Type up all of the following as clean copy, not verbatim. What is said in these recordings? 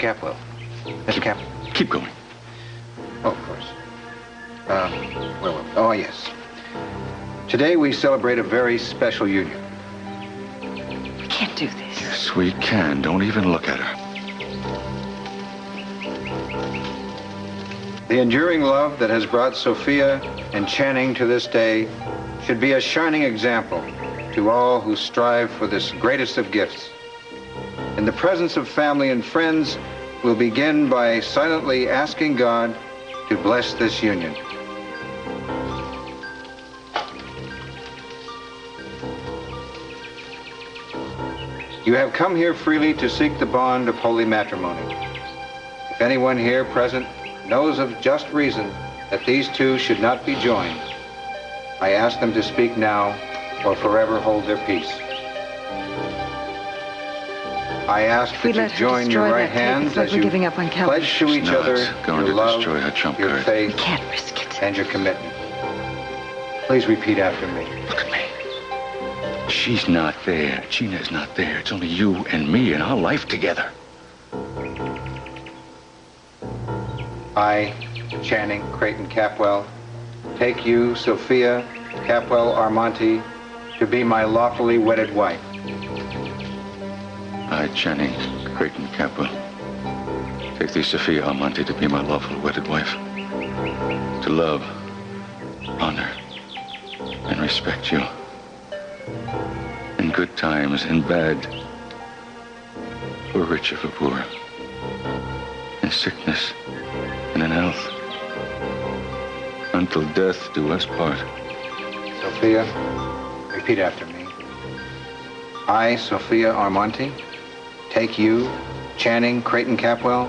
Capwell. Mr. Capwell. Keep going. Oh, of course. Oh, yes. Today we celebrate a very special union. We can't do this. Yes, we can. Don't even look at her. The enduring love that has brought Sophia and Channing to this day should be a shining example to all who strive for this greatest of gifts. In the presence of family and friends, we'll begin by silently asking God to bless this union. You have come here freely to seek the bond of holy matrimony. If anyone here present knows of just reason that these two should not be joined, I ask them to speak now or forever hold their peace. I ask that you join your right hands as you pledge to each other your love, your faith, and your commitment. Please repeat after me. Look at me. She's not there. Gina's not there. It's only you and me and our life together. I, Channing Creighton Capwell, take you, Sophia Capwell Armonte, to be my lawfully wedded wife. I, Channing Creighton Capwell, take thee, Sophia Armonte, to be my lawful wedded wife, to love, honor, and respect you. In good times and bad, for rich or for poor, in sickness and in health, until death do us part. Sophia, repeat after me. I, Sophia Armonte, take you, Channing Creighton Capwell,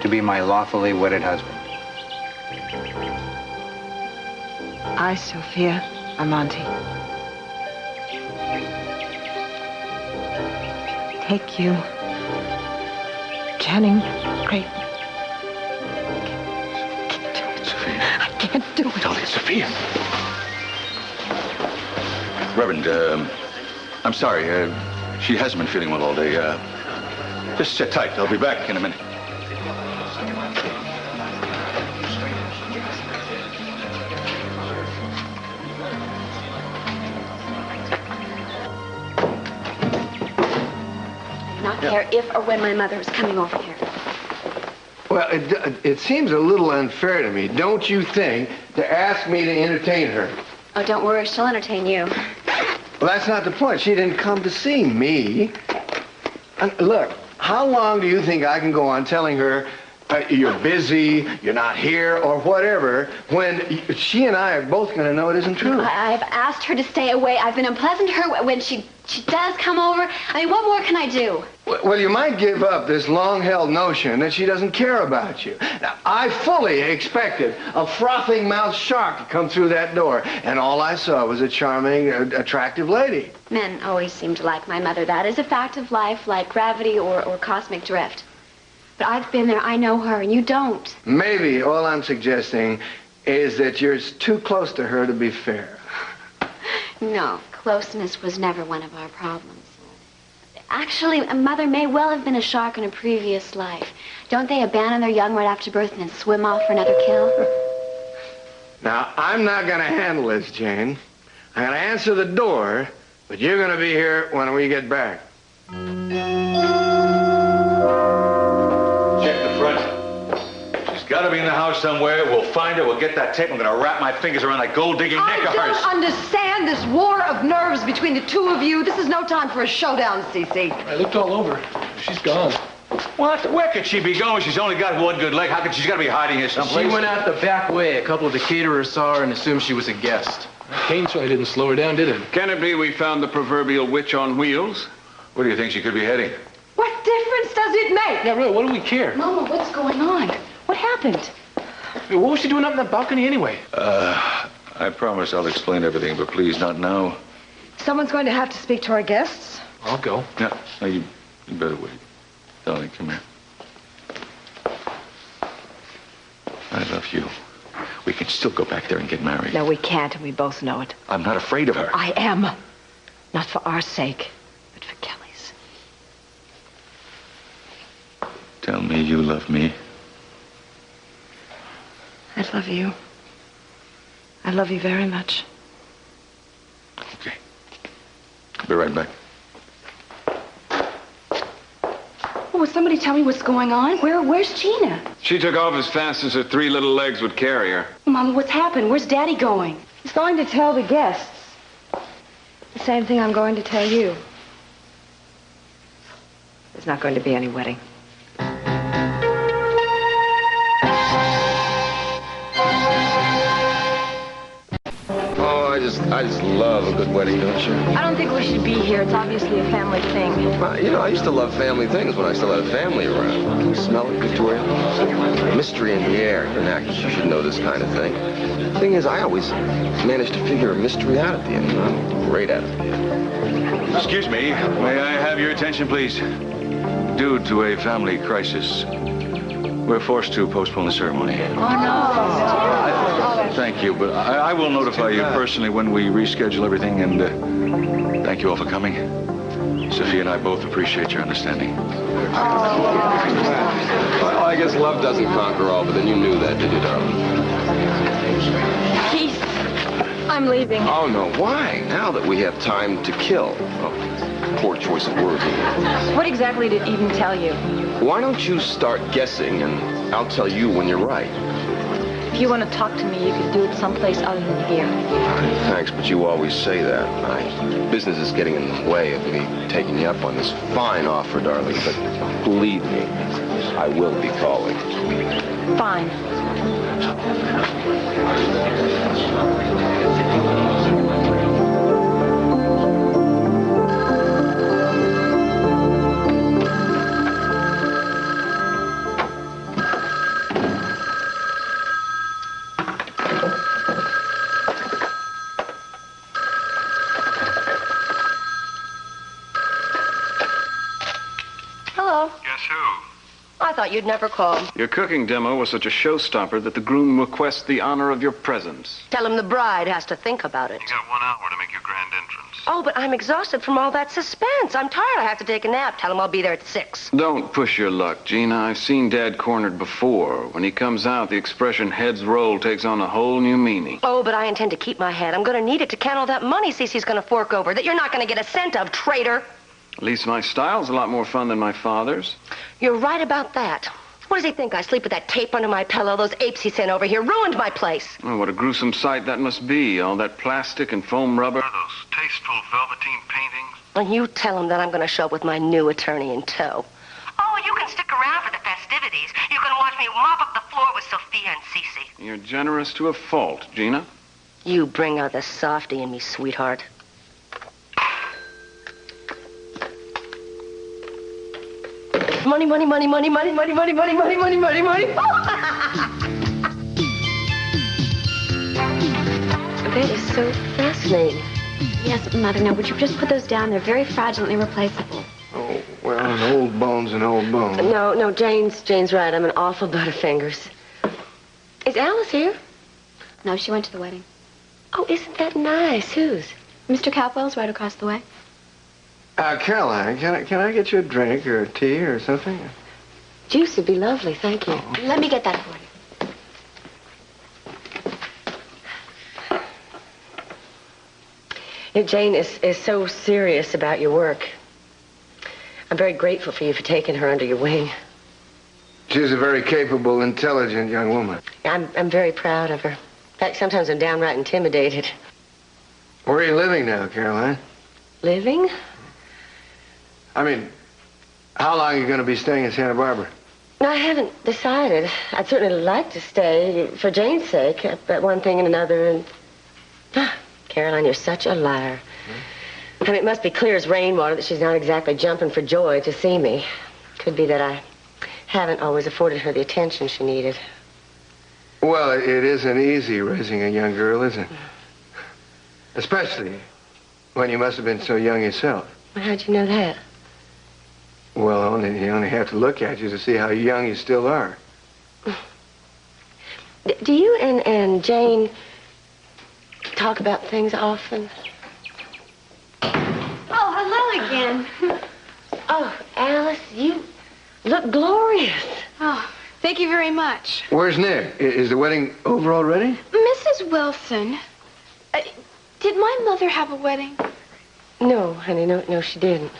to be my lawfully wedded husband. I, Sophia Armonte, take you, Channing Creighton. I can't do it. Tell it, Sophia. Reverend, I'm sorry. She hasn't been feeling well all day. Just sit tight. I'll be back in a minute. Not care if or when my mother is coming over here. Well, it seems a little unfair to me, don't you think, to ask me to entertain her? Oh, don't worry. She'll entertain you. Well, that's not the point. She didn't come to see me. Look, how long do you think I can go on telling her you're busy, you're not here, or whatever, when she and I are both going to know it isn't true? I've asked her to stay away. I've been unpleasant to her when she does come over. I mean, what more can I do? Well, you might give up this long-held notion that she doesn't care about you. Now, I fully expected a frothing-mouthed shark to come through that door, and all I saw was a charming, attractive lady. Men always seem to like my mother. That is a fact of life, like gravity or cosmic drift. But I've been there. I know her, and you don't. Maybe all I'm suggesting is that you're too close to her to be fair. No, closeness was never one of our problems. Actually, a mother may well have been a shark in a previous life. Don't they abandon their young right after birth and then swim off for another kill? Now, I'm not going to handle this, Jane. I'm going to answer the door, but you're going to be here when we get back. Check the front. She's got to be in the house somewhere. We'll find her. We'll get that tape. I'm going to wrap my fingers around that gold-digging neck of hers. I don't understand this war of nerves between the two of you. This is no time for a showdown, CC. I looked all over. She's gone. What? Where could she be going? She's only got one good leg. How could she's got to be hiding here someplace? She went out the back way. A couple of the caterers saw her and assumed she was a guest. Kane so I didn't slow her down, did it? Can it be we found the proverbial witch on wheels? Where do you think she could be heading? What difference does it make? Yeah, really, what do we care? Mama, what's going on? What happened? Hey, what was she doing up in that balcony anyway? I promise I'll explain everything, but please, not now. Someone's going to have to speak to our guests. I'll go. No, you better wait. Darling, come here. I love you. We can still go back there and get married. No, we can't, and we both know it. I'm not afraid of her. I am. Not for our sake, but for Kelly's. tell me you love me? I love you. I love you very much. Okay. I'll be right back. Oh, will somebody tell me what's going on? Where's Gina? She took off as fast as her 3 little legs would carry her. Mama, what's happened? Where's Daddy going? He's going to tell the guests. The same thing I'm going to tell you. There's not going to be any wedding. I just love a good wedding, don't you? I don't think we should be here. It's obviously a family thing. Well, you know, I used to love family things when I still had a family around. Can you smell it, Victoria? Mystery in the air. You're an actress. You should know this kind of thing. The thing is, I always managed to figure a mystery out at the end. I'm great at it. Excuse me. May I have your attention, please? Due to a family crisis, we're forced to postpone the ceremony. Oh, no. Thank you, but I will notify you personally when we reschedule everything, and thank you all for coming. Sophie and I both appreciate your understanding. Well, I guess love doesn't conquer all, but then you knew that, did you, darling? Keith, I'm leaving. Oh, no, why? Now that we have time to kill. Oh, poor choice of words. What exactly did Eden tell you? Why don't you start guessing, and I'll tell you when you're right. If you want to talk to me, you can do it someplace other than here. Thanks, but you always say that. My business is getting in the way of me taking you up on this fine offer, darling, but believe me, I will be calling. Fine. I thought you'd never call. Your cooking demo was such a showstopper that the groom requests the honor of your presence. Tell him the bride has to think about it. You got 1 hour to make your grand entrance. Oh, but I'm exhausted from all that suspense. I'm tired. I have to take a nap. Tell him I'll be there at 6. Don't push your luck, Gina. I've seen Dad cornered before. When he comes out, the expression heads roll takes on a whole new meaning. Oh, but I intend to keep my head. I'm going to need it to count all that money CC's going to fork over that you're not going to get a cent of, traitor. At least my style's a lot more fun than my father's. You're right about that. What does he think? I sleep with that tape under my pillow? Those apes he sent over here ruined my place. Oh, what a gruesome sight that must be. All that plastic and foam rubber. Those tasteful velveteen paintings. And you tell him that I'm going to show up with my new attorney in tow. Oh, you can stick around for the festivities. You can watch me mop up the floor with Sophia and CC. You're generous to a fault, Gina. You bring out the softy in me, sweetheart. Money, money, money, money, money, money, money, money, money, money, money, money. That is so fascinating. Yes, Mother. Now, would you just put those down? They're very fragile and irreplaceable. Oh, well, an old bone's an old bone. No, Jane's right. I'm an awful butterfingers. Is Alice here? No, she went to the wedding. Oh, isn't that nice? Whose? Mr. Capwell's right across the way. Caroline, can I get you a drink or a tea or something? Juice would be lovely, thank you. Oh. Let me get that for you. Jane is so serious about your work. I'm very grateful for you for taking her under your wing. She's a very capable, intelligent young woman. I'm very proud of her. In fact, sometimes I'm downright intimidated. Where are you living now, Caroline? Living? I mean, how long are you going to be staying in Santa Barbara? No, I haven't decided. I'd certainly like to stay for Jane's sake, but one thing and another, and... Caroline, you're such a liar. I mean, it must be clear as rainwater that she's not exactly jumping for joy to see me. Could be that I haven't always afforded her the attention she needed. Well, it isn't easy raising a young girl, is it? Especially when you must have been so young yourself. How'd you know that? Well, you only have to look at you to see how young you still are. Do you and Jane talk about things often? Oh, hello again. Oh, Alice, Look glorious. Oh, thank you very much. Where's Nick? Is the wedding over already? Mrs. Wilson, did my mother have a wedding? No, honey, no, she didn't.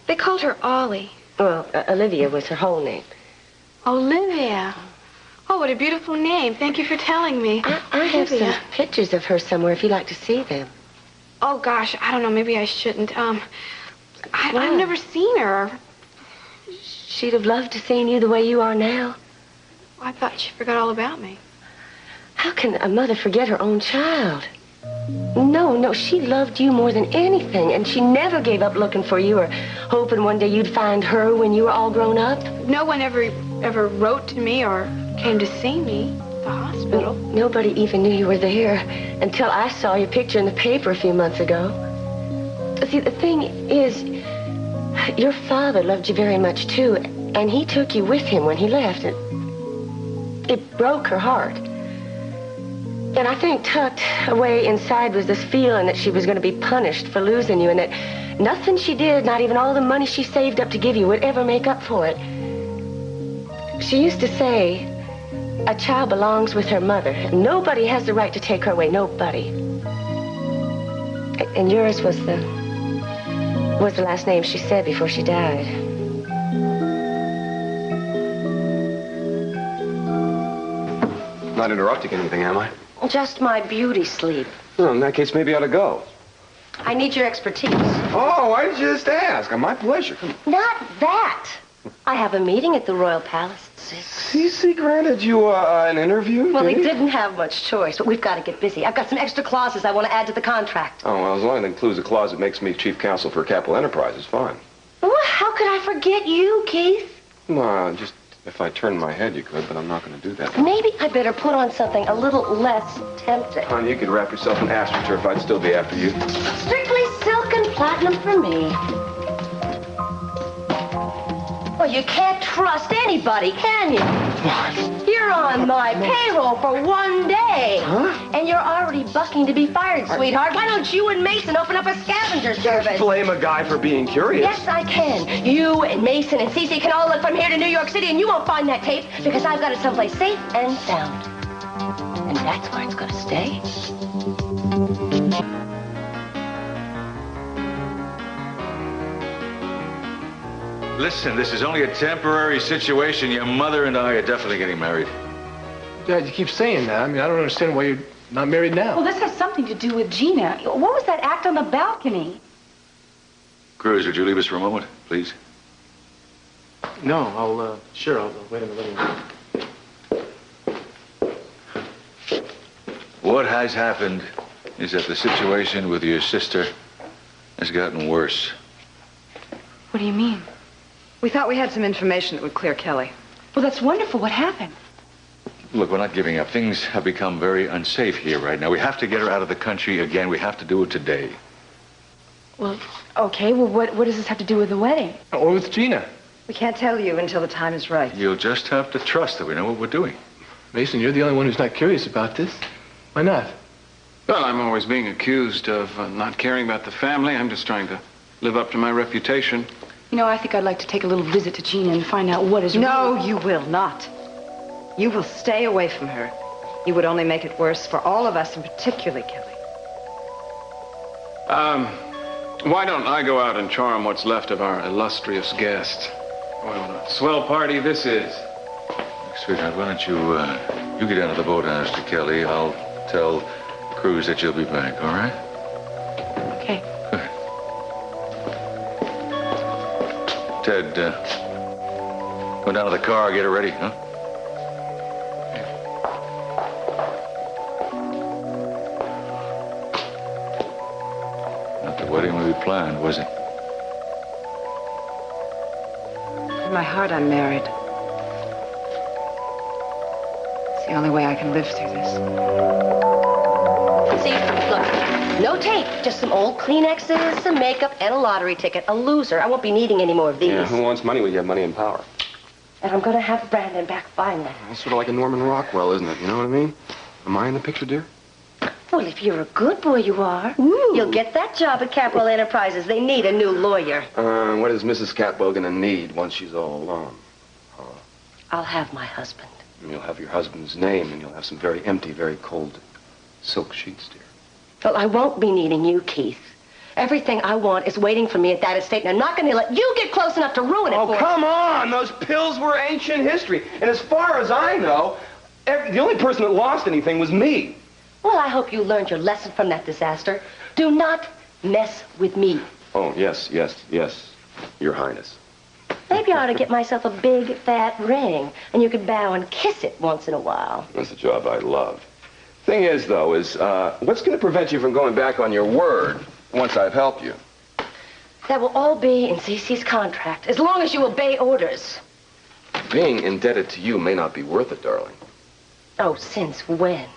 They called her Ollie. Well, Olivia was her whole name. Olivia. Oh, what a beautiful name. Thank you for telling me. I have some pictures of her somewhere if you'd like to see them. Oh, gosh, I don't know. Maybe I shouldn't. I've never seen her. She'd have loved to see you the way you are now. I thought she forgot all about me. How can a mother forget her own child? No, she loved you more than anything, and she never gave up looking for you or hoping one day you'd find her when you were all grown up. No one ever wrote to me or came to see me at the hospital. Nobody even knew you were there until I saw your picture in the paper a few months ago. See, the thing is, your father loved you very much, too, and he took you with him when he left. It broke her heart. And I think tucked away inside was this feeling that she was going to be punished for losing you and that nothing she did, not even all the money she saved up to give you, would ever make up for it. She used to say, a child belongs with her mother, and nobody has the right to take her away, nobody. And yours was the last name she said before she died. Not interrupting anything, am I? Just my beauty sleep. Well, in that case, maybe I ought to go. I need your expertise. Oh, why did you just ask? My pleasure. Come on. Not that. I have a meeting at the Royal Palace at 6. CC granted you an interview? Well, he didn't have much choice, but we've got to get busy. I've got some extra clauses I want to add to the contract. Oh, well, as long as it includes a clause that makes me chief counsel for Capital Enterprises, fine. Well, how could I forget you, Keith? Well, just if I turned my head, you could, but I'm not going to do that. Maybe I better put on something a little less tempting. Hon, you could wrap yourself in astroturf. I'd still be after you. Strictly silk and platinum for me. Well, you can't trust anybody, can you? What? You're on my payroll for one day. Huh? And you're already bucking to be fired, sweetheart. Why don't you and Meyson open up a scavenger service? Blame a guy for being curious. Yes, I can. You and Meyson and CC can all look from here to New York City, and you won't find that tape because I've got it someplace safe and sound. And that's where it's going to stay. Listen, this is only a temporary situation. Your mother and I are definitely getting married. Dad, you keep saying that. I mean, I don't understand why you're not married now. Well, this has something to do with Gina. What was that act on the balcony? Cruz, would you leave us for a moment, please? No, sure, I'll wait a minute. What has happened is that the situation with your sister has gotten worse. What do you mean? We thought we had some information that would clear Kelly. Well, that's wonderful. What happened? Look, we're not giving up. Things have become very unsafe here right now. We have to get her out of the country again. We have to do it today. Well, okay. Well, what does this have to do with the wedding? Or with Gina. We can't tell you until the time is right. You'll just have to trust that we know what we're doing. Meyson, you're the only one who's not curious about this. Why not? Well, I'm always being accused of not caring about the family. I'm just trying to live up to my reputation. You know, I think I'd like to take a little visit to Gina and find out what is No, real. you will not. You will stay away from her. You would only make it worse for all of us, and particularly Kelly. Why don't I go out and charm what's left of our illustrious guests? What a swell party this is. Sweetheart, why don't you get down to the boathouse to Kelly. I'll tell Cruz that you'll be back, all right? Okay. Good. Ted, go down to the car, get her ready, huh? Not the wedding we planned, was it? In my heart, I'm married. It's the only way I can live through this. See, look, no tape, just some old Kleenexes, some makeup, and a lottery ticket. A loser. I won't be needing any more of these. Yeah, who wants money when you have money and power? And I'm going to have Brandon back finally. That's sort of like a Norman Rockwell, isn't it? You know what I mean? Am I in the picture, dear? Oh, Well, if you're a good boy, you are. Ooh. You'll get that job at Capital Enterprises. They need a new lawyer. What is Mrs. Catwell gonna need once she's all alone? I'll have my husband. And you'll have your husband's name, and you'll have some very empty, very cold silk sheets, dear. Well, I won't be needing you, Keith. Everything I want is waiting for me at that estate, and I'm not going to let you get close enough to ruin it for me. Oh, come on! Those pills were ancient history. And as far as I know, the only person that lost anything was me. Well, I hope you learned your lesson from that disaster. Do not mess with me. Oh, yes, Your Highness. Maybe I ought to get myself a big, fat ring, and you could bow and kiss it once in a while. That's a job I love. Thing is, though, what's going to prevent you from going back on your word once I've helped you? That will all be in CC's contract, as long as you obey orders. Being indebted to you may not be worth it, darling. Oh, since when?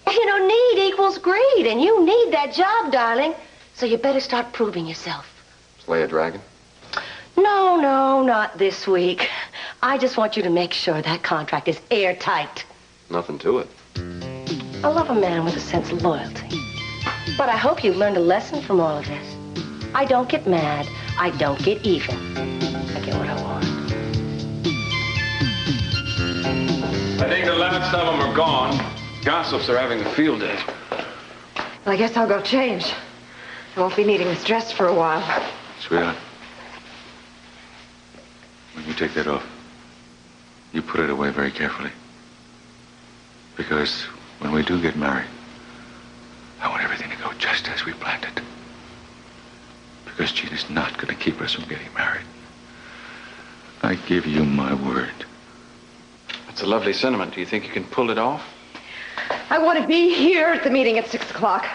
You know, need equals greed, and you need that job, darling. So you better start proving yourself. Slay a dragon? No, not this week. I just want you to make sure that contract is airtight. Nothing to it. I love a man with a sense of loyalty. But I hope you've learned a lesson from all of this. I don't get mad. I don't get even. I get what I want. I think the last of them are gone. Gossips are having a field day. Well, I guess I'll go change. I won't be needing this dress for a while. Sweetheart, when you take that off, you put it away very carefully. Because when we do get married, I want everything to go just as we planned it. Because Gina's not going to keep us from getting married. I give you my word. That's a lovely sentiment. Do you think you can pull it off? I want to be here at the meeting at 6 o'clock.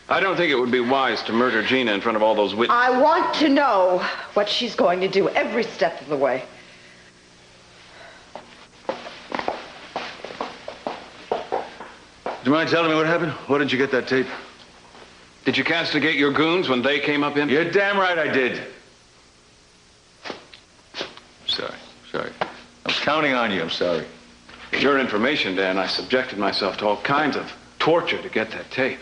I don't think it would be wise to murder Gina in front of all those witnesses. I want to know what she's going to do every step of the way. Do you mind telling me what happened? Where did you get that tape? Did you castigate your goons when they came up in? You're damn right I did. Sorry. I was counting on you. I'm sorry. For your information, Dan, I subjected myself to all kinds of torture to get that tape.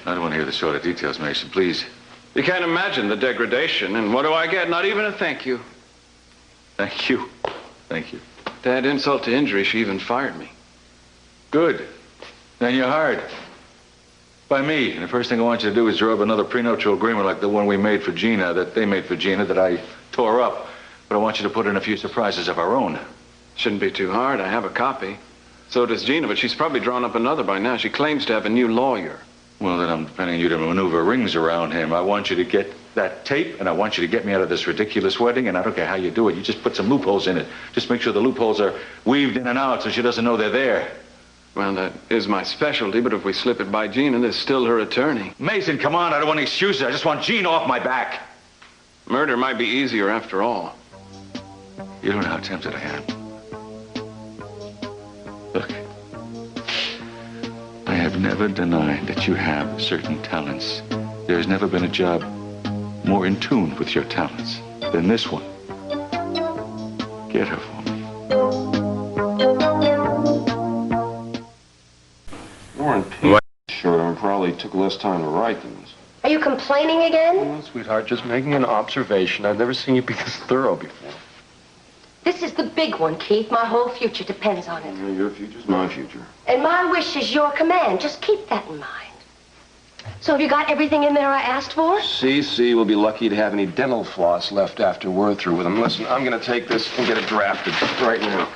I don't want to hear the sort of details, Meyson, please. You can't imagine the degradation, and what do I get? Not even a thank you. Thank you. To add insult to injury, she even fired me. Good. Then you're hired. By me. And the first thing I want you to do is draw up another prenuptial agreement like the one we made for Gina, that they made for Gina, that I tore up. But I want you to put in a few surprises of our own. Shouldn't be too hard. I have a copy. So does Gina, but she's probably drawn up another by now. She claims to have a new lawyer. Well, then I'm depending on you to maneuver rings around him. I want you to get that tape, and I want you to get me out of this ridiculous wedding, and I don't care how you do it. You just put some loopholes in it. Just make sure the loopholes are weaved in and out so she doesn't know they're there. Well, that is my specialty, but if we slip it by Gina, there's still her attorney. Meyson, come on. I don't want excuses. I just want Gina off my back. Murder might be easier after all. You don't know how tempted I am. Look, I have never denied that you have certain talents. There's never been a job more in tune with your talents than this one. Get her for me. War and Peace sure probably took less time to write than this. Are you complaining again? Oh, sweetheart, just making an observation. I've never seen you be this thorough before. This is the big one, Keith. My whole future depends on it. Your future's my future. And my wish is your command. Just keep that in mind. So have you got everything in there I asked for? CC will be lucky to have any dental floss left after we're through with him. Listen, I'm going to take this and get it drafted right now.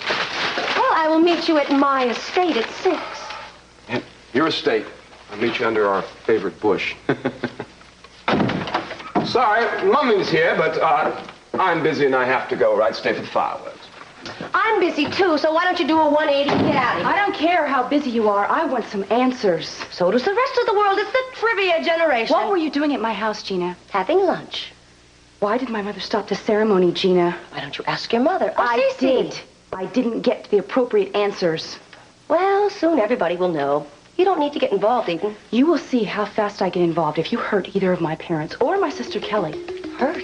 Well, I will meet you at my estate at 6. Your estate. I'll meet you under our favorite bush. Sorry, Mummy's here, but I'm busy and I have to go, right? Stay for the fireworks. I'm busy, too, so why don't you do a 180 and get out of here? I don't care how busy you are. I want some answers. So does the rest of the world. It's the trivia generation. What were you doing at my house, Gina? Having lunch. Why did my mother stop the ceremony, Gina? Why don't you ask your mother? I CC. did. I didn't get the appropriate answers. Well, soon everybody will know. You don't need to get involved, Eden. You will see how fast I get involved if you hurt either of my parents or my sister Kelly. Hurt?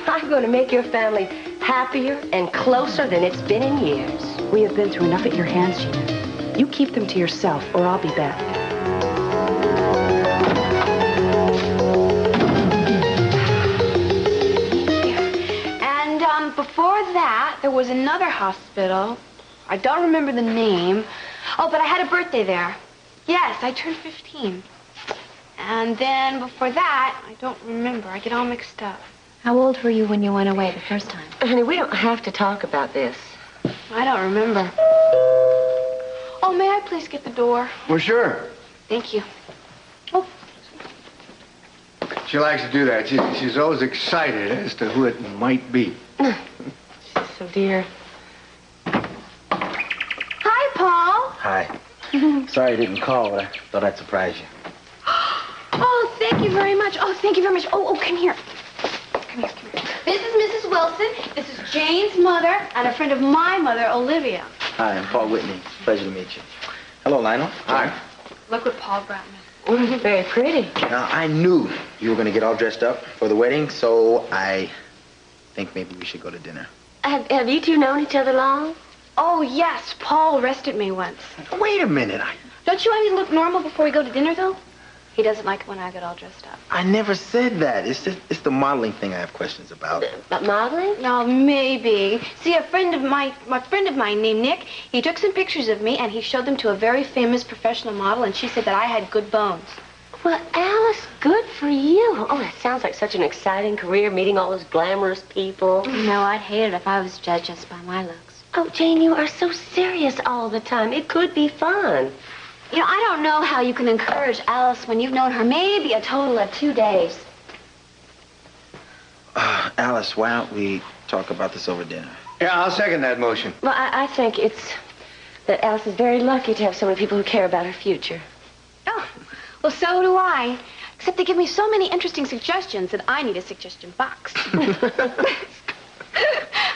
I'm going to make your family happier and closer than it's been in years. We have been through enough at your hands, Gina. You keep them to yourself, or I'll be back. there was another hospital. I don't remember the name. Oh, but I had a birthday there. Yes, I turned 15. And then before that, I don't remember. I get all mixed up. How old were you when you went away the first time? Honey, we don't have to talk about this. I don't remember. Oh, may I please get the door? Well, sure. Thank you. Oh. She likes to do that. She's always excited as to who it might be. She's so dear. Hi, Paul. Hi. Sorry I didn't call, but I thought I'd surprise you. Oh, thank you very much. Oh, thank you very much. Oh, come here. Come here, come here. This is Mrs. Wilson. This is Jane's mother and a friend of my mother, Olivia. Hi, I'm Paul Whitney. Pleasure to meet you. Hello, Lionel. Hi. Look what Paul brought me. Very pretty. Now, I knew you were going to get all dressed up for the wedding, so I think maybe we should go to dinner. Have you two known each other long? Oh, yes. Paul arrested me once. Wait a minute. Don't you want me to look normal before we go to dinner, though? He doesn't like it when I get all dressed up. I never said that. It's the modeling thing I have questions about. About modeling? No, maybe. See, my friend of mine named Nick, he took some pictures of me and he showed them to a very famous professional model, and she said that I had good bones. Well, Alice, good for you. Oh, that sounds like such an exciting career, meeting all those glamorous people. No, I'd hate it if I was judged just by my looks. Oh, Jane, you are so serious all the time. It could be fun. You know, I don't know how you can encourage Alice when you've known her maybe a total of 2 days. Alice, why don't we talk about this over dinner? Yeah, I'll second that motion. Well, I think it's that Alice is very lucky to have so many people who care about her future. Oh, well, so do I. Except they give me so many interesting suggestions that I need a suggestion box.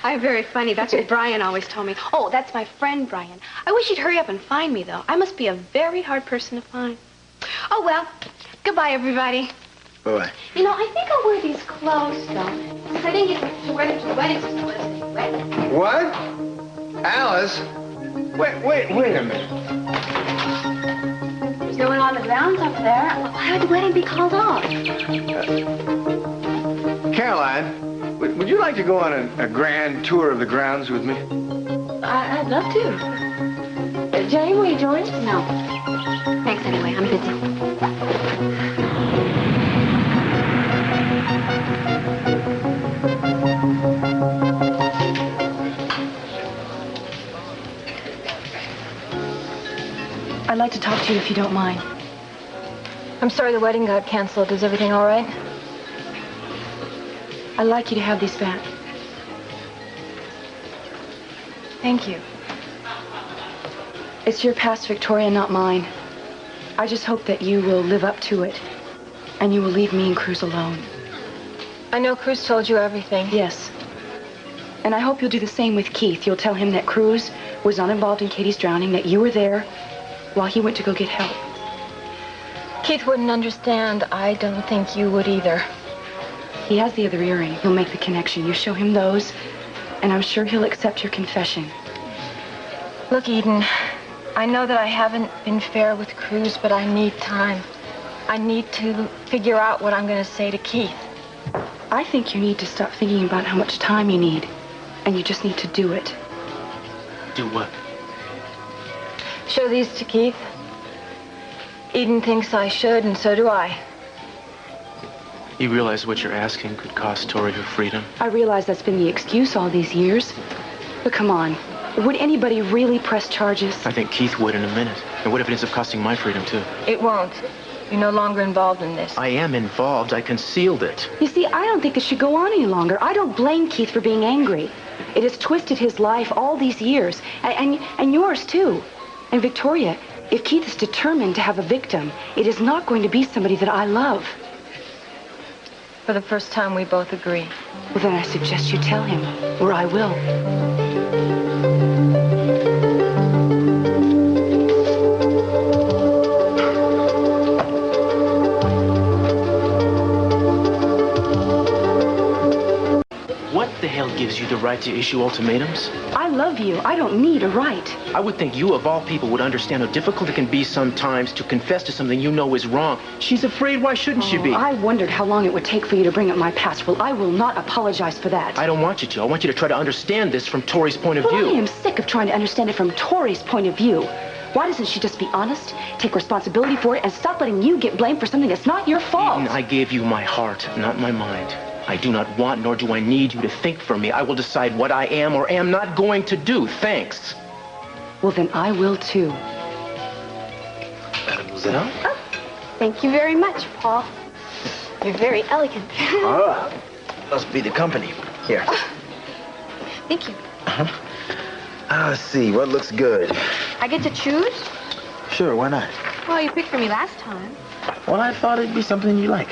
I'm very funny. That's what Brian always told me. Oh, that's my friend, Brian. I wish he'd hurry up and find me, though. I must be a very hard person to find. Oh, well, goodbye, everybody. Bye-bye. You know, I think I'll wear these clothes, though. Since I didn't get to wear them to the wedding, since it wasn't wet. What? Alice? Wait a minute. There's no one on the grounds up there. Why would the wedding be called off? Caroline, would you like to go on a grand tour of the grounds with me? I'd love to. Jane, will you join? No. Thanks anyway. I'm busy. I'd like to talk to you if you don't mind. I'm sorry the wedding got canceled. Is everything all right? I'd like you to have these back. Thank you. It's your past, Victoria, not mine. I just hope that you will live up to it, and you will leave me and Cruz alone. I know Cruz told you everything. Yes. And I hope you'll do the same with Keith. You'll tell him that Cruz was not involved in Katie's drowning, that you were there while he went to go get help. Keith wouldn't understand. I don't think you would either. He has the other earring. He'll make the connection. You show him those, and I'm sure he'll accept your confession. Look, Eden, I know that I haven't been fair with Cruz, but I need time. I need to figure out what I'm going to say to Keith. I think you need to stop thinking about how much time you need, and you just need to do it. Do what? Show these to Keith. Eden thinks I should, and so do I. You realize what you're asking could cost Tori her freedom? I realize that's been the excuse all these years. But come on, would anybody really press charges? I think Keith would in a minute. And what if it ends up costing my freedom, too? It won't. You're no longer involved in this. I am involved. I concealed it. You see, I don't think this should go on any longer. I don't blame Keith for being angry. It has twisted his life all these years, and yours, too. And Victoria, if Keith is determined to have a victim, it is not going to be somebody that I love. For the first time, we both agree. Well, then I suggest you tell him, or I will. What the hell gives you the right to issue ultimatums? I love you. I don't need a right. I would think you, of all people, would understand how difficult it can be sometimes to confess to something you know is wrong. She's afraid. Why shouldn't she be? I wondered how long it would take for you to bring up my past. Well, I will not apologize for that. I don't want you to. I want you to try to understand this from Tori's point of view. I am sick of trying to understand it from Tori's point of view. Why doesn't she just be honest, take responsibility for it, and stop letting you get blamed for something that's not your fault? Eden, I gave you my heart, not my mind. I do not want, nor do I need you to think for me. I will decide what I am or am not going to do. Thanks. Well, then I will, too. Mademoiselle? Oh, thank you very much, Paul. You're very elegant. Ah, must be the company. Here. Oh, thank you. Let's see, what looks good? I get to choose? Sure, why not? Well, you picked for me last time. Well, I thought it'd be something you like.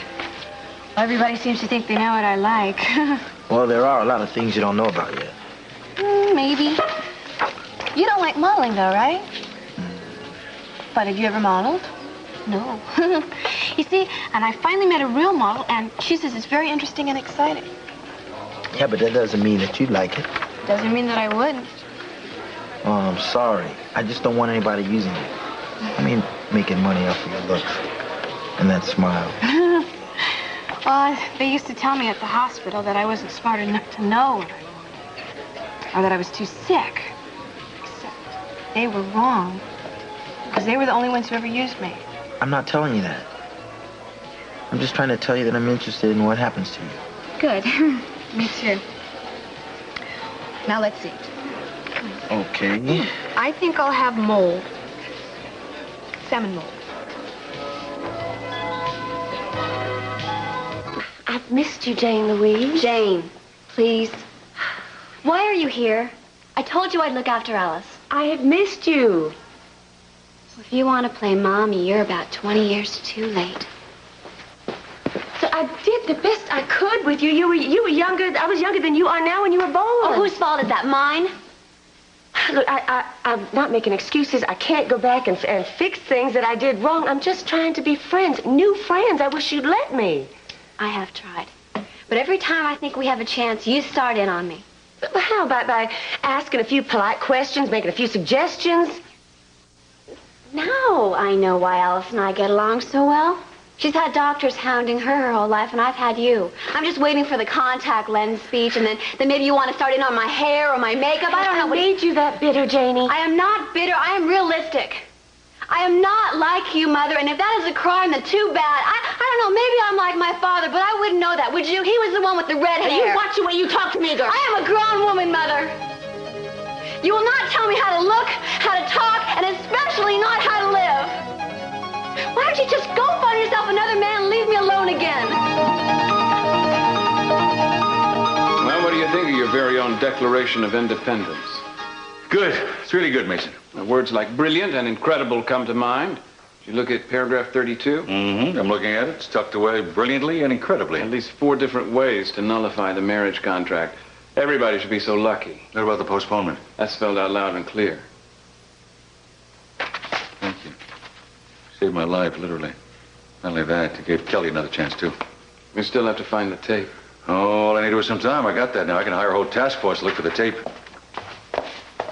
Everybody seems to think they know what I like. Well, there are a lot of things you don't know about yet. Maybe. You don't like modeling, though, right? But have you ever modeled? No. You see, and I finally met a real model, and she says it's very interesting and exciting. Yeah, but that doesn't mean that you'd like it. Doesn't mean that I wouldn't. Oh, I'm sorry. I just don't want anybody using it. I mean, making money off of your looks. And that smile. Well, they used to tell me at the hospital that I wasn't smart enough to know, or that I was too sick. Except they were wrong, because they were the only ones who ever used me. I'm not telling you that. I'm just trying to tell you that I'm interested in what happens to you. Good. Me too. Now let's see. Okay. I think I'll have mold. Salmon mold. I've missed you, Jane Louise. Jane, please. Why are you here? I told you I'd look after Alice. I have missed you. Well, if you want to play Mommy, you're about 20 years too late. So I did the best I could with you. You were younger. I was younger than you are now when you were born. Oh, whose fault is that? Mine? Look, I'm not making excuses. I can't go back and fix things that I did wrong. I'm just trying to be friends, new friends. I wish you'd let me. I have tried. But every time I think we have a chance, you start in on me. But how? By asking a few polite questions, making a few suggestions? Now I know why Alice and I get along so well. She's had doctors hounding her whole life, and I've had you. I'm just waiting for the contact lens speech, and then maybe you want to start in on my hair or my makeup. I don't know what made you that bitter, Janie. I am not bitter. I am realistic. I am not like you, Mother, and if that is a crime, then too bad. I don't know, maybe I'm like my father, but I wouldn't know that, would you? He was the one with the red hair. You watch the way you talk to me, girl. I am a grown woman, Mother. You will not tell me how to look, how to talk, and especially not how to live. Why don't you just go find yourself another man and leave me alone again? Well, what do you think of your very own Declaration of Independence? Good. It's really good, Mason. Now, words like brilliant and incredible come to mind. Did you look at paragraph 32? Mm-hmm. I'm looking at it. It's tucked away brilliantly and incredibly. At least 4 different ways to nullify the marriage contract. Everybody should be so lucky. What about the postponement? That's spelled out loud and clear. Thank you. Saved my life, literally. Not only that, you gave Kelly another chance, too. We still have to find the tape. Oh, all I need was some time. I got that now. I can hire a whole task force to look for the tape.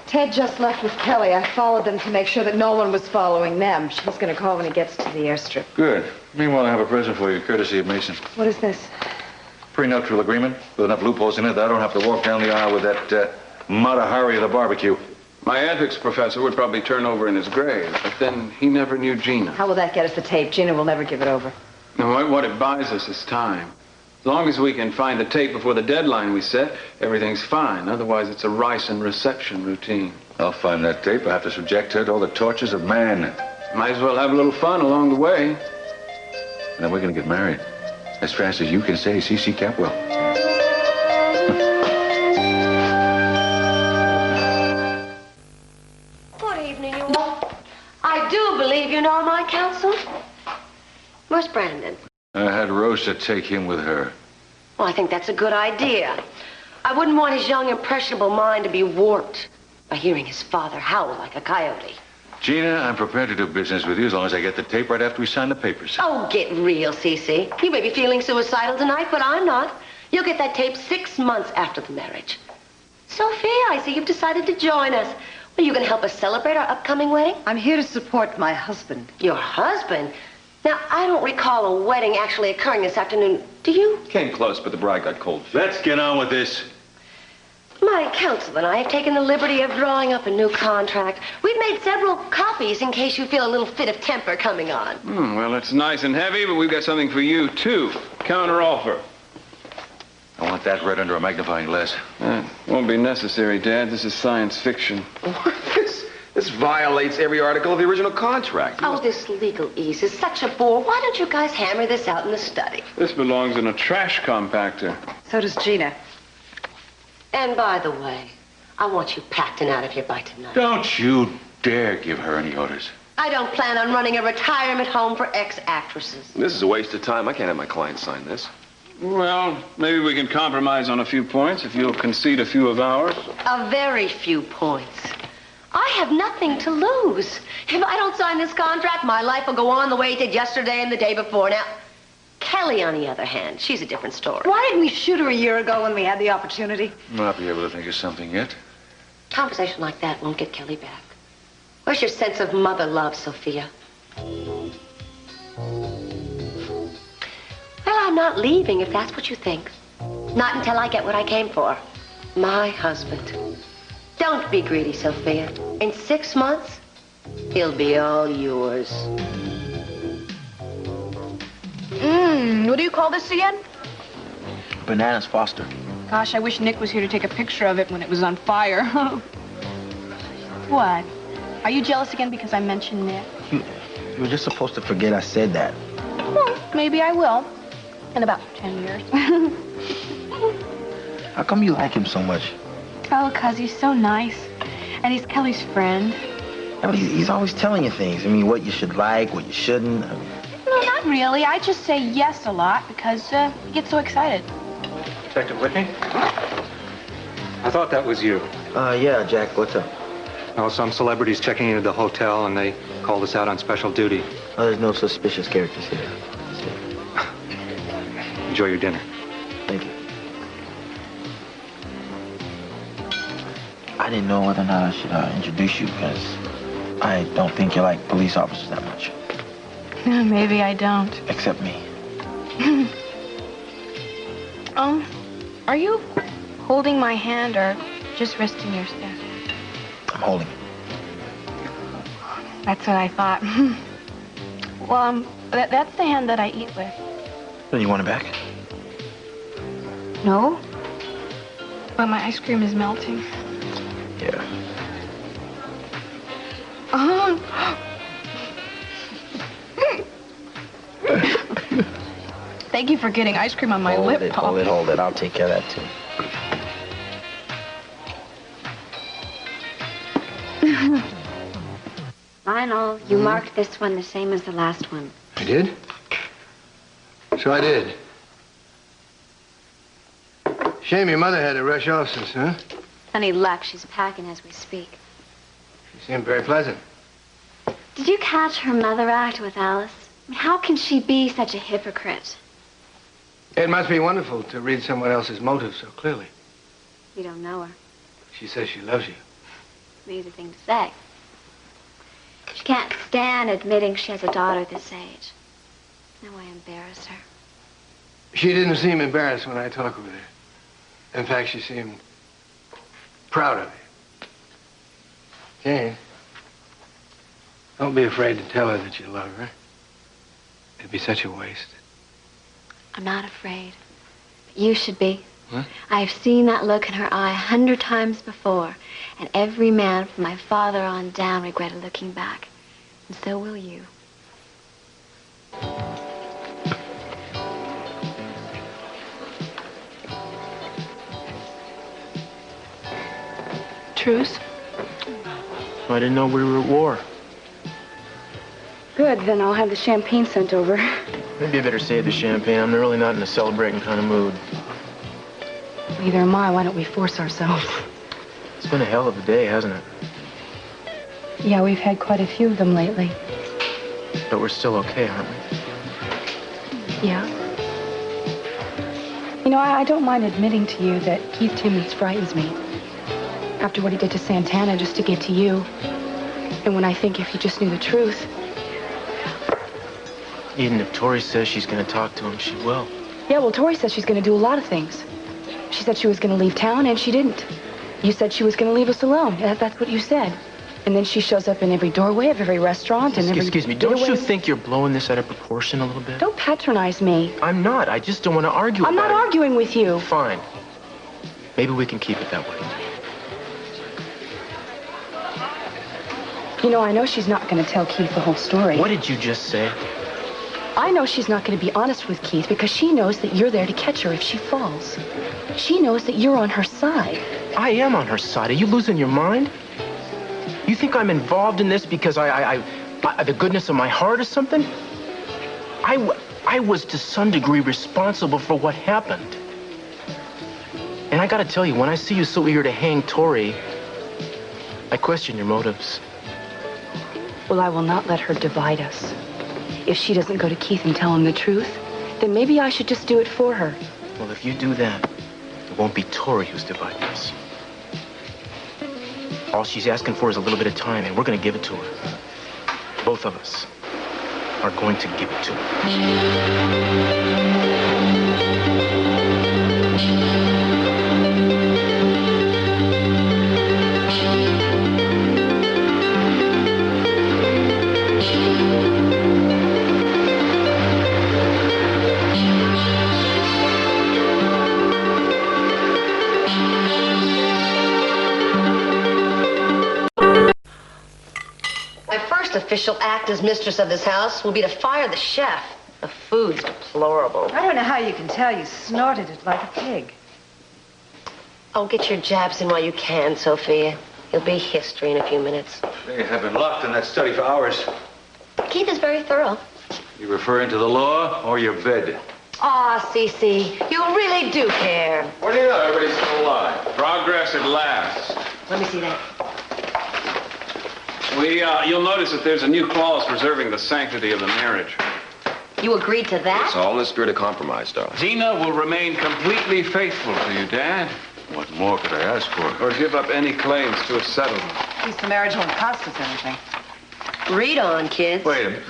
Ted just left with Kelly. I followed them to make sure that no one was following them. She's going to call when he gets to the airstrip. Good. Meanwhile, I have a present for you, courtesy of Mason. What is this? Prenuptial agreement with enough loopholes in it that I don't have to walk down the aisle with that Mata Hari of the barbecue. My ethics professor would probably turn over in his grave, but then he never knew Gina. How will that get us the tape? Gina will never give it over. No, what it buys us is time. As long as we can find the tape before the deadline we set, everything's fine. Otherwise, it's a rice and reception routine. I'll find that tape. I have to subject her to all the tortures of man. Might as well have a little fun along the way. And then we're going to get married. As fast as you can say CC Capwell. Good evening, you all. I do believe you know my counsel. Where's Brandon? I had Rosa take him with her. Well, I think that's a good idea. I wouldn't want his young, impressionable mind to be warped by hearing his father howl like a coyote. Gina, I'm prepared to do business with you as long as I get the tape right after we sign the papers. Oh, get real, CC. You may be feeling suicidal tonight, but I'm not. You'll get that tape 6 months after the marriage. Sophia, I see you've decided to join us. Are you going to help us celebrate our upcoming wedding? I'm here to support my husband. Your husband? Now, I don't recall a wedding actually occurring this afternoon. Do you? Came close, but the bride got cold feet. Let's get on with this. My counsel and I have taken the liberty of drawing up a new contract. We've made several copies in case you feel a little fit of temper coming on. Well, it's nice and heavy, but we've got something for you, too. Counter offer. I want that read under a magnifying glass. Won't be necessary, Dad. This is science fiction. This violates every article of the original contract. Oh, this legal ease is such a bore. Why don't you guys hammer this out in the study? This belongs in a trash compactor. So does Gina. And by the way, I want you packed and out of here by tonight. Don't you dare give her any orders. I don't plan on running a retirement home for ex-actresses. This is a waste of time. I can't have my client sign this. Well, maybe we can compromise on a few points if you'll concede a few of ours. A very few points. I have nothing to lose. If I don't sign this contract, my life will go on the way it did yesterday and the day before. Now, Kelly, on the other hand, she's a different story. Why didn't we shoot her a year ago when we had the opportunity? I'll be able to think of something yet. Conversation like that won't get Kelly back. Where's your sense of mother love, Sophia? Well, I'm not leaving if that's what you think. Not until I get what I came for. My husband. Don't be greedy, Sophia. In 6 months, he'll be all yours. What do you call this again? Bananas Foster. Gosh, I wish Nick was here to take a picture of it when it was on fire. What? Are you jealous again because I mentioned Nick? You were just supposed to forget I said that. Well, maybe I will. In about 10 years. How come you like him so much? Oh, 'cause he's so nice. And he's Kelly's friend. I mean, he's always telling you things. I mean, what you should like, what you shouldn't. No, not really. I just say yes a lot because he gets so excited. Detective Whitney? I thought that was you. Yeah, Jack, what's up? Oh, some celebrities checking into the hotel and they called us out on special duty. Oh, there's no suspicious characters here. Enjoy your dinner. Thank you. I didn't know whether or not I should introduce you because I don't think you like police officers that much. Maybe I don't. Except me. Are you holding my hand or just resting your step? I'm holding it. That's what I thought. Well, that's the hand that I eat with. So you want it back? No. But my ice cream is melting. Yeah. Thank you for getting ice cream on my lip, Pop. Hold it. I'll take care of that, too. Lionel, you marked this one the same as the last one. I did? So I did. Shame your mother had to rush off, sis, huh? Any luck, she's packing as we speak. She seemed very pleasant. Did you catch her mother act with Alice? I mean, how can she be such a hypocrite? It must be wonderful to read someone else's motives so clearly. You don't know her. She says she loves you. An easy thing to say. She can't stand admitting she has a daughter this age. No, I embarrass her. She didn't seem embarrassed when I talked with her. In fact, she seemed proud of you. Jane, don't be afraid to tell her that you love her. It'd be such a waste. I'm not afraid. But you should be. What? I've seen that look in her eye 100 times before, and every man from my father on down regretted looking back. And so will you. Truce? I didn't know we were at war. Good, then I'll have the champagne sent over. Maybe I better save the champagne. I'm really not in a celebrating kind of mood. Neither am I. Why don't we force ourselves? It's been a hell of a day, hasn't it? Yeah, we've had quite a few of them lately. But we're still okay, aren't we? Yeah. You know, I don't mind admitting to you that Keith Timmons frightens me. After what he did to Santana just to get to you. And when I think if he just knew the truth. Even if Tori says she's going to talk to him, she will. Yeah, well, Tori says she's going to do a lot of things. She said she was going to leave town, and she didn't. You said she was going to leave us alone. That's what you said. And then she shows up in every doorway of every restaurant and every... Excuse me, don't you think you're blowing this out of proportion a little bit? Don't patronize me. I'm not. I just don't want to argue I'm not arguing with you. Fine. Maybe we can keep it that way. You know, I know she's not going to tell Keith the whole story. What did you just say? I know she's not going to be honest with Keith because she knows that you're there to catch her if she falls. She knows that you're on her side. I am on her side. Are you losing your mind? You think I'm involved in this because I the goodness of my heart or something? I was to some degree responsible for what happened. And I gotta tell you, when I see you so eager to hang Tori, I question your motives. Well, I will not let her divide us. If she doesn't go to Keith and tell him the truth, then maybe I should just do it for her. Well, if you do that, it won't be Tori who's dividing us. All she's asking for is a little bit of time, and we're going to give it to her. Both of us are going to give it to her. Official act as mistress of this house will be to fire the chef. The food's deplorable. I don't know how you can tell. You snorted it like a pig. Oh, get your jabs in while you can, Sophia. You'll be history in a few minutes. They have been locked in that study for hours. Keith is very thorough. You referring to the law or your bed? Ah, CC, you really do care. What do you know? Everybody's still alive. Progress at last. Let me see that. You'll notice that there's a new clause preserving the sanctity of the marriage. You agreed to that? It's all in the spirit of compromise, darling. Gina will remain completely faithful to you, Dad. What more could I ask for? Or give up any claims to a settlement. At least the marriage won't cost us anything. Read on, kids. Wait a minute.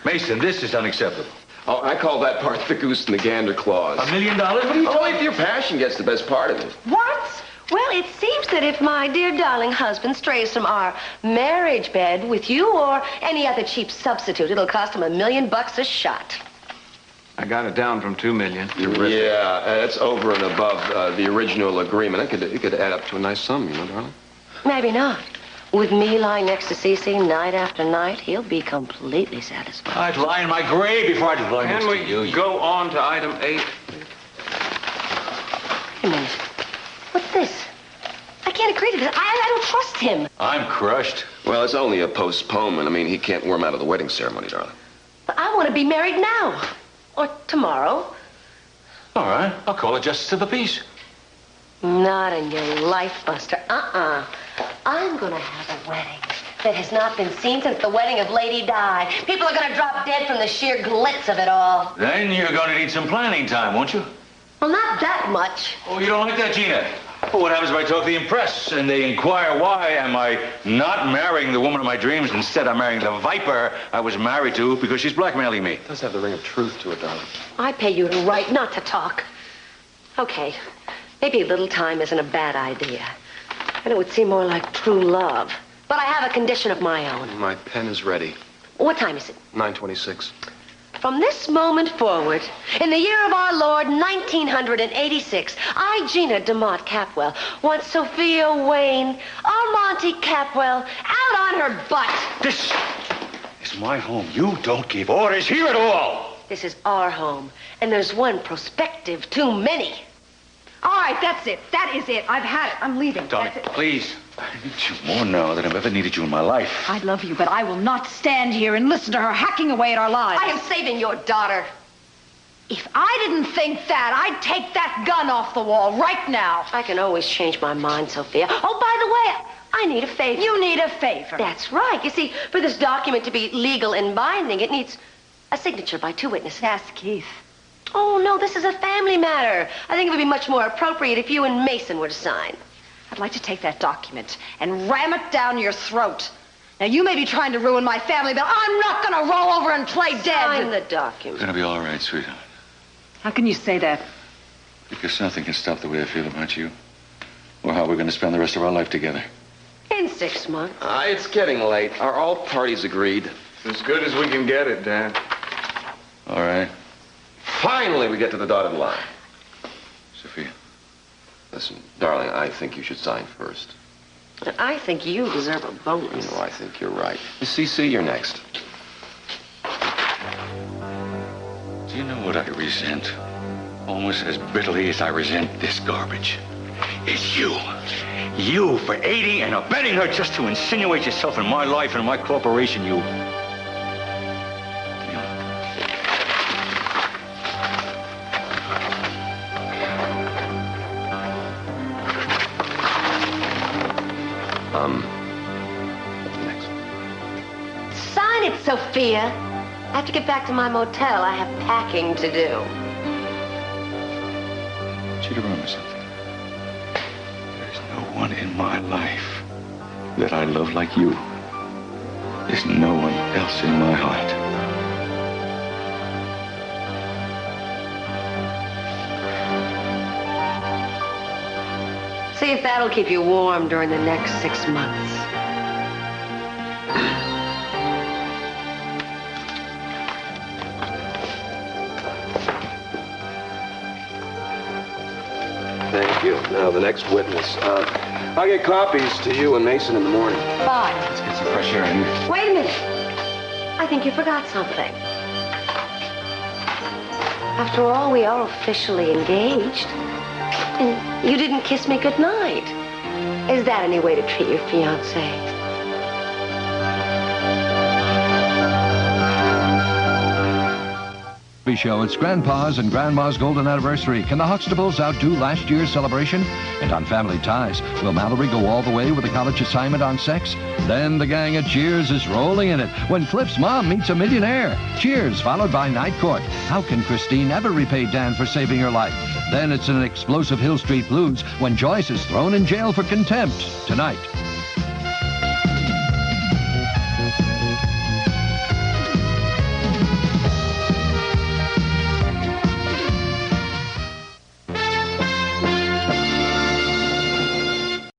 Mason, this is unacceptable. Oh, I call that part the goose and the gander clause. $1 million? What are you talking? Only if your passion gets the best part of it. What? Well, it seems that if my dear darling husband strays from our marriage bed with you or any other cheap substitute, it'll cost him $1 million a shot. I got it down from $2 million. Yeah, that's over and above the original agreement. It could add up to a nice sum, you know, darling. Maybe not. With me lying next to CC night after night, he'll be completely satisfied. I'd lie in my grave before I'd lie next to you. Can we go on to item 8? Wait a minute. What's this? I can't agree to this. I don't trust him. I'm crushed. Well, it's only a postponement. I mean, he can't worm out of the wedding ceremony, darling. But I want to be married now. Or tomorrow. All right. I'll call it justice of the peace. Not in your life, Buster. I'm going to have a wedding that has not been seen since the wedding of Lady Di. People are going to drop dead from the sheer glitz of it all. Then you're going to need some planning time, won't you? Well, not that much. Oh, you don't like that, Gina? Well, what happens if I talk to the press and they inquire why am I not marrying the woman of my dreams? Instead, I'm marrying the viper I was married to because she's blackmailing me. It does have the ring of truth to it, darling. I pay you to write, not to talk. Okay, maybe a little time isn't a bad idea. And it would seem more like true love. But I have a condition of my own. My pen is ready. What time is it? 9:26. From this moment forward, in the year of our Lord, 1986, I, Gina DeMott Capwell, want Sophia Wayne, Almonte Capwell, out on her butt. This is my home. You don't give orders here at all. This is our home, and there's one prospective too many. All right, that's it. That is it. I've had it. I'm leaving. Darling, please. I need you more now than I've ever needed you in my life. I love you, but I will not stand here and listen to her hacking away at our lives. I am saving your daughter. If I didn't think that, I'd take that gun off the wall right now. I can always change my mind, Sophia. Oh, by the way, I need a favor. You need a favor. That's right. You see, for this document to be legal and binding, it needs a signature by 2 witnesses. Ask Keith. Oh, no, this is a family matter. I think it would be much more appropriate if you and Meyson were to sign. I'd like to take that document and ram it down your throat. Now, you may be trying to ruin my family, but I'm not going to roll over and play dead. Sign the document. It's gonna be all right, sweetheart. How can you say that? Because nothing can stop the way I feel about you. Or how we're gonna spend the rest of our life together. In 6 months. It's getting late. Are all parties agreed? As good as we can get it, Dad. All right. Finally, we get to the dotted line. Sophia. Listen, darling, I think you should sign first. I think you deserve a bonus. No, I think you're right. CC, you're next. Do you know what I resent? Almost as bitterly as I resent this garbage. It's you. You for aiding and abetting her just to insinuate yourself in my life and my corporation, you. Next. Sign it, Sophia. I have to get back to my motel. I have packing to do. I want you to remember something. There's no one in my life that I love like you. There's no one else in my heart. See if that'll keep you warm during the next 6 months. Thank you. Now, the next witness. I'll get copies to you and Meyson in the morning. Fine. Let's get some fresh air in here. Wait a minute. I think you forgot something. After all, we are officially engaged. And you didn't kiss me goodnight. Is that any way to treat your fiancé? Show. It's Grandpa's and Grandma's golden anniversary. Can the Huxtables outdo last year's celebration? And on Family Ties, will Mallory go all the way with a college assignment on sex? Then the gang at Cheers is rolling in it when Cliff's mom meets a millionaire. Cheers, followed by Night Court. How can Christine ever repay Dan for saving her life? Then it's an explosive Hill Street Blues when Joyce is thrown in jail for contempt. Tonight.